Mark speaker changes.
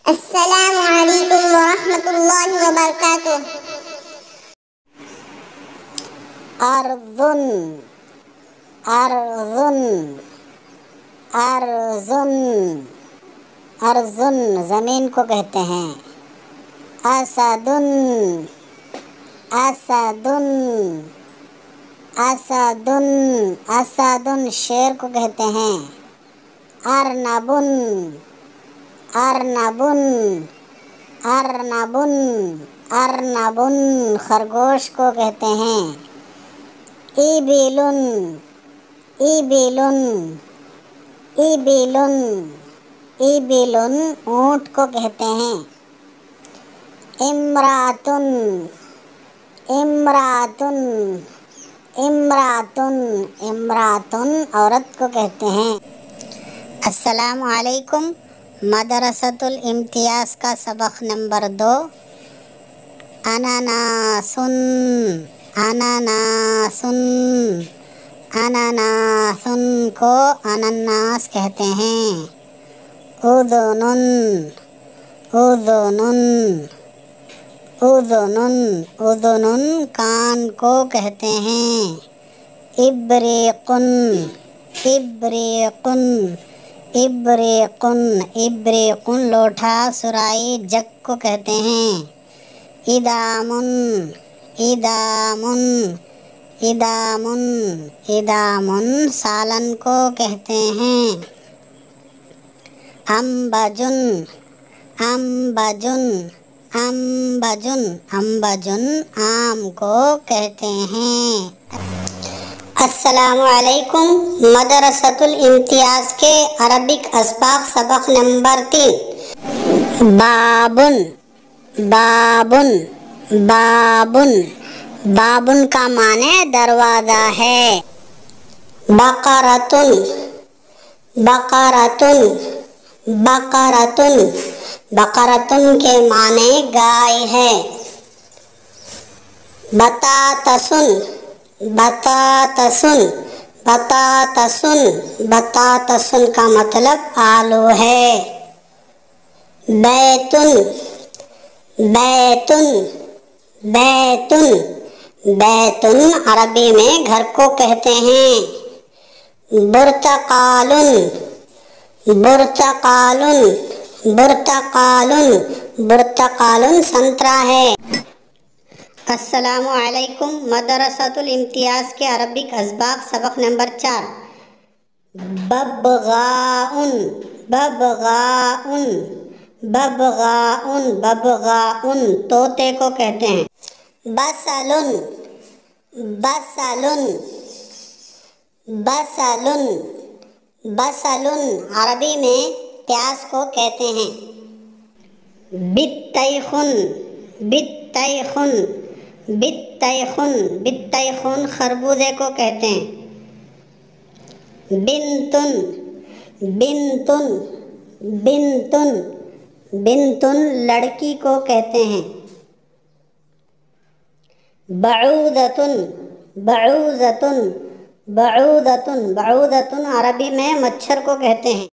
Speaker 1: السلام علیکم ورحمۃ اللہ وبرکاتہ۔
Speaker 2: ارضن ارضن ارضن ارضن زمین کو کہتے ہیں۔ اسدن اسدن اسدن اسدن شیر کو کہتے ہیں۔ ارنبن ارنبن ارنبن ارنبن خرگوش کو کہتے ہیں۔ ایبلن ایبلن ایبلن ایبلن اونٹ کو کہتے ہیں۔ امراتن امراتن امراتن امراتن عورت کو کہتے ہیں۔ السلام علیکم۔ مدرسۃ الامتیاز کا سبق نمبر 2 اناناسن اناناسن اناناسن کو انناس کہتے ہیں۔ اذنن اذنن اذنن اذنن کان کو کہتے ہیں۔ ابریقن ابریقن ابریقن ابریقن لوٹا سرائی جگ کو کہتے ہیں۔ ادامن ادامن ادامن ادامن سالن کو کہتے ہیں۔ امبجن امبجن امبجن امبجن آم کو کہتے ہیں۔ السلام علیکم۔ مدرسۃ الامتیاز کے عربک اسباق سبق نمبر 3 بابن بابن بابن بابن کا معنی دروازہ ہے۔ بقرۃن بقرۃن بقرۃن بقرۃن کے معنی گائے ہے۔ بطاطسن بطاطسن بطاطسن بطاطسن کا مطلب آلو ہے۔ بیتن بیتن بیتن بیتن عربی میں گھر کو کہتے ہیں۔ برتقالن برتقالن برتقالن برتقالن سنترا ہے۔ السلام علیکم۔ مدرسۃ الامتیاز کے عربک اسباق سبق نمبر 4 ببغاءن ببغاءن ببغاءن ببغاءن طوطے کو کہتے ہیں۔ بصلن بصلن بصلن بصلن عربی میں پیاز کو کہتے ہیں۔ بطیخن بطیخن بطیخن بطیخن خربوزے کو کہتے ہیں۔ بنتن بنتن بنتن بنتن لڑکی کو کہتے ہیں۔ بعوضۃن بعوضۃن بعوضۃن بعوضۃن عربی میں مچھر کو کہتے ہیں۔